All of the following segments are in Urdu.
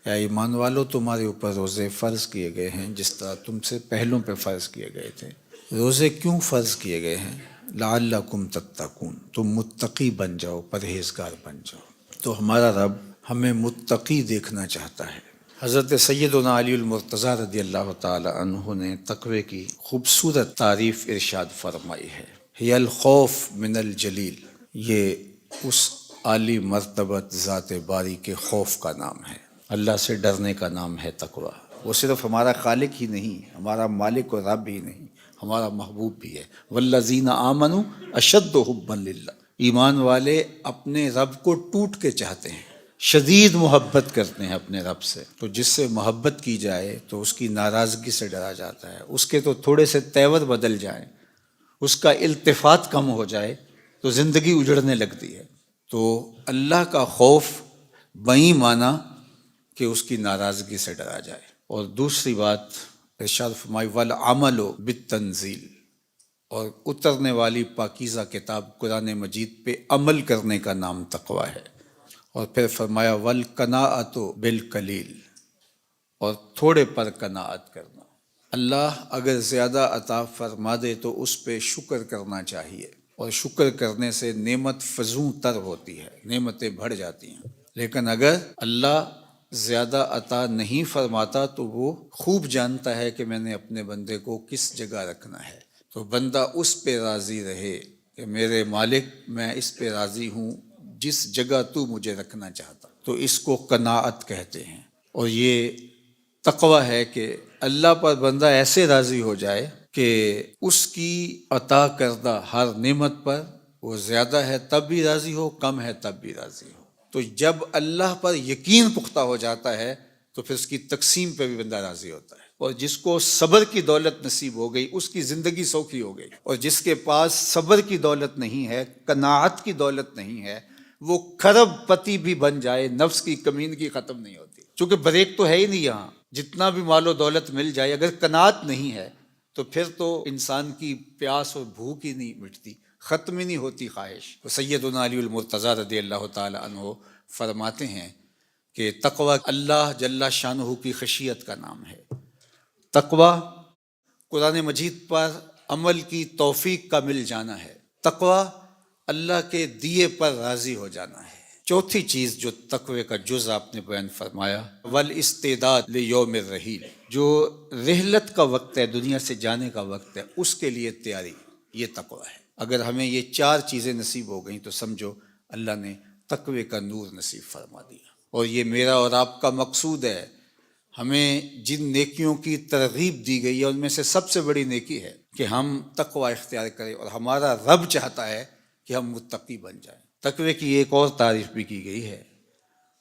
یا ایمان والو تمہارے اوپر روزے فرض کیے گئے ہیں جس طرح تم سے پہلوں پہ فرض کیے گئے تھے۔ روزے کیوں فرض کیے گئے ہیں؟ لعلکم تتقون، تم متقی بن جاؤ، پرہیزگار بن جاؤ۔ تو ہمارا رب ہمیں متقی دیکھنا چاہتا ہے۔ حضرت سیدنا علی المرتضیٰ رضی اللہ تعالی عنہ نے تقوی کی خوبصورت تعریف ارشاد فرمائی ہے۔ ہی الخوف من الجلیل، یہ اس عالی مرتبت ذات باری کے خوف کا نام ہے، اللہ سے ڈرنے کا نام ہے تقوی۔ وہ صرف ہمارا خالق ہی نہیں، ہمارا مالک اور رب ہی نہیں، ہمارا محبوب بھی ہے۔ والذین آمنوا اشد حبا للہ، ایمان والے اپنے رب کو ٹوٹ کے چاہتے ہیں، شدید محبت کرتے ہیں اپنے رب سے۔ تو جس سے محبت کی جائے تو اس کی ناراضگی سے ڈرا جاتا ہے، اس کے تو تھوڑے سے تیور بدل جائیں، اس کا التفات کم ہو جائے تو زندگی اجڑنے لگتی ہے۔ تو اللہ کا خوف بیں معنی کہ اس کی ناراضگی سے ڈرا جائے۔ اور دوسری بات ارشاد فرمائی والعمل بالتنزیل، اور اترنے والی پاکیزہ کتاب قرآن مجید پہ عمل کرنے کا نام تقوی ہے۔ اور پھر فرمایا والقناعۃ بالقلیل، اور تھوڑے پر قناعت کرنا۔ اللہ اگر زیادہ عطا فرما دے تو اس پہ شکر کرنا چاہیے، اور شکر کرنے سے نعمت فزوں تر ہوتی ہے، نعمتیں بڑھ جاتی ہیں۔ لیکن اگر اللہ زیادہ عطا نہیں فرماتا تو وہ خوب جانتا ہے کہ میں نے اپنے بندے کو کس جگہ رکھنا ہے، تو بندہ اس پہ راضی رہے کہ میرے مالک میں اس پہ راضی ہوں جس جگہ تو مجھے رکھنا چاہتا، تو اس کو قناعت کہتے ہیں۔ اور یہ تقوی ہے کہ اللہ پر بندہ ایسے راضی ہو جائے کہ اس کی عطا کردہ ہر نعمت پر وہ زیادہ ہے تب بھی راضی ہو، کم ہے تب بھی راضی ہو۔ تو جب اللہ پر یقین پختہ ہو جاتا ہے تو پھر اس کی تقسیم پہ بھی بندہ راضی ہوتا ہے۔ اور جس کو صبر کی دولت نصیب ہو گئی اس کی زندگی سوکھی ہو گئی، اور جس کے پاس صبر کی دولت نہیں ہے، قناعت کی دولت نہیں ہے، وہ کھرب پتی بھی بن جائے نفس کی کمینگی ختم نہیں ہوتی، چونکہ بریک تو ہے ہی نہیں یہاں۔ جتنا بھی مال و دولت مل جائے اگر قناعت نہیں ہے تو پھر تو انسان کی پیاس اور بھوک ہی نہیں مٹتی، ختم ہی نہیں ہوتی خواہش۔ تو سیدنا علی المرتضیٰ رضی اللہ تعالی عنہ فرماتے ہیں کہ تقوی اللہ جل شانہ کی خشیت کا نام ہے۔ تقوی قرآن مجید پر عمل کی توفیق کا مل جانا ہے۔ تقوی اللہ کے دیے پر راضی ہو جانا ہے۔ چوتھی چیز جو تقوی کا جز آپ نے بیان فرمایا والاستعداد لیوم الرحیل، جو رحلت کا وقت ہے، دنیا سے جانے کا وقت ہے، اس کے لیے تیاری، یہ تقوی ہے۔ اگر ہمیں یہ چار چیزیں نصیب ہو گئیں تو سمجھو اللہ نے تقوی کا نور نصیب فرما دیا۔ اور یہ میرا اور آپ کا مقصود ہے۔ ہمیں جن نیکیوں کی ترغیب دی گئی ہے ان میں سے سب سے بڑی نیکی ہے کہ ہم تقوی اختیار کریں، اور ہمارا رب چاہتا ہے کہ ہم متقی بن جائیں۔ تقوی کی ایک اور تعریف بھی کی گئی ہے،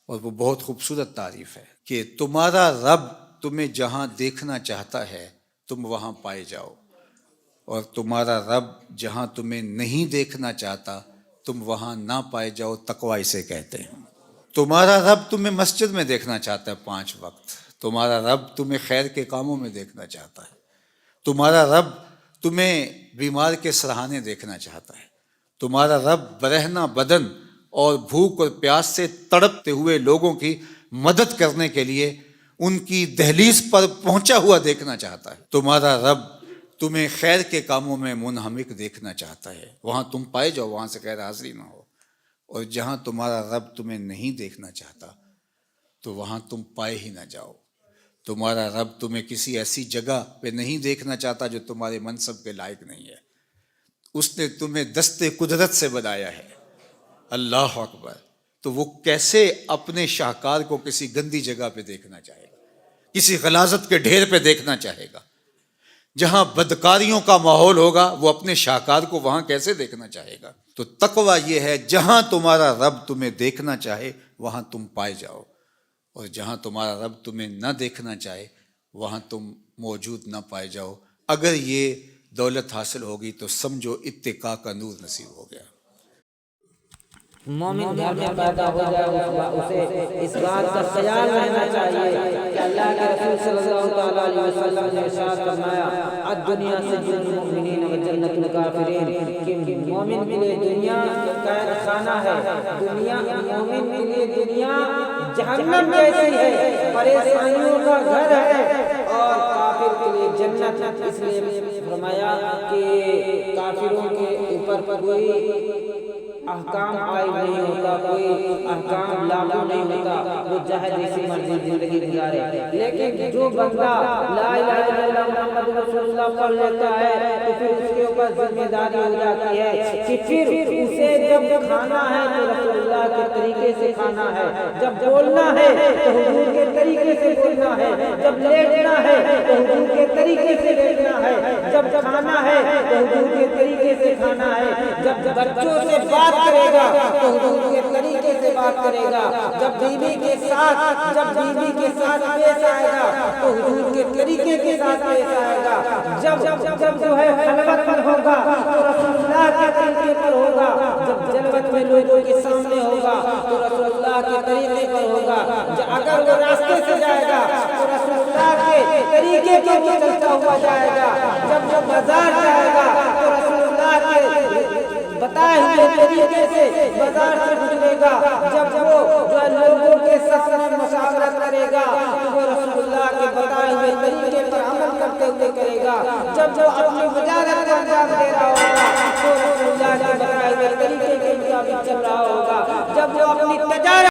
اور وہ بہت خوبصورت تعریف ہے کہ تمہارا رب تمہیں جہاں دیکھنا چاہتا ہے تم وہاں پائے جاؤ، اور تمہارا رب جہاں تمہیں نہیں دیکھنا چاہتا تم وہاں نہ پائے جاؤ۔ تقوی اسے کہتے ہیں۔ تمہارا رب تمہیں مسجد میں دیکھنا چاہتا ہے 5 وقت، تمہارا رب تمہیں خیر کے کاموں میں دیکھنا چاہتا ہے، تمہارا رب تمہیں بیمار کے سرہانے دیکھنا چاہتا ہے، تمہارا رب برہنہ بدن اور بھوک اور پیاس سے تڑپتے ہوئے لوگوں کی مدد کرنے کے لیے ان کی دہلیز پر پہنچا ہوا دیکھنا چاہتا ہے، تمہارا رب تمہیں خیر کے کاموں میں منہمک دیکھنا چاہتا ہے، وہاں تم پائے جاؤ، وہاں سے غیر حاضری نہ ہو۔ اور جہاں تمہارا رب تمہیں نہیں دیکھنا چاہتا تو وہاں تم پائے ہی نہ جاؤ۔ تمہارا رب تمہیں کسی ایسی جگہ پہ نہیں دیکھنا چاہتا جو تمہارے منصب کے لائق نہیں ہے، اس نے تمہیں دست قدرت سے بنایا ہے۔ اللہ اکبر! تو وہ کیسے اپنے شاہکار کو کسی گندی جگہ پہ دیکھنا چاہے گا، کسی غلاظت کے ڈھیر پہ دیکھنا چاہے گا؟ جہاں بدکاریوں کا ماحول ہوگا وہ اپنے شاہکار کو وہاں کیسے دیکھنا چاہے گا؟ تو تقوی یہ ہے جہاں تمہارا رب تمہیں دیکھنا چاہے وہاں تم پائے جاؤ، اور جہاں تمہارا رب تمہیں نہ دیکھنا چاہے وہاں تم موجود نہ پائے جاؤ۔ اگر یہ دولت حاصل ہوگی تو سمجھو اتقاء کا نور نصیب ہو گیا۔ مومن گھر میں پیدا ہو جائے اسے اس بات کا خیال رہنا چاہیے کہ اللہ کے رسول صلی اللہ تعالیٰ علیہ وسلم نے ارشاد فرمایا الدنیا سجن المؤمنین و جنت الکافرین، کہ مومن کے لیے دنیا قید خانہ ہے، دنیا مومن کے لیے دنیا جہنم جیسی ہے، پریشانیوں کا گھر ہے اور کافر کے لیے جنت. اس لیے فرمایا کہ کافروں کے اوپر کوئی احکام عائد نہیں ہوتا، کوئی احکام لاگو نہیں ہوتا، وہ چاہے جیسی مرضی زندگی گزارے. لیکن جو بندہ لا الہ الا اللہ محمد رسول اللہ پڑھ لیتا ہے تو پھر اس کے اوپر ذمہ داری ہو جاتی ہے کہ پھر اسے جب کھانا ہے تو رسول اللہ کے طریقے سے کھانا ہے، جب بولنا ہے تو حضور کے طریقے سے بولنا ہے، جب لیٹنا ہے تو حضور کے طریقے سے لیٹنا ہے، جب کھانا ہے تو حضور کے طریقے سے کھانا ہے، جب بچوں سے بات کرے گا تو حضور کے طریقے سے بات کرے گا، جب بیوی کے ساتھ پیش آئے گا تو حضور کے طریقے کے ساتھ پیش آئے گا، جب جو ہے خلوت میں ہوگا تو رسول اللہ کے طریقے پر ہوگا، جب جلوت میں لوگوں کے سامنے ہوگا تو رسول اللہ کے طریقے پر ہوگا، اگر وہ راستے سے جائے گا تو رسول اللہ کے طریقے پر وہ چلتا ہوا جائے گا، جب وہ بازار جائے گا تو رسول اللہ کے بتائے ہوئے طریقے سے بازار سے گزرے گا، جب وہ جو لوگوں کے ساتھ مشاورت کرے گا تو وہ رسول اللہ کے بتائے ہوئے طریقے پر عمل کرتے ہوئے کرے گا، جب وہ اپنی وزارت کا انجام دے رہا ہوگا تو رسول اللہ کے بتائے ہوئے طریقے کے مطابق چل رہا ہوگا، جب وہ اپنی تجارت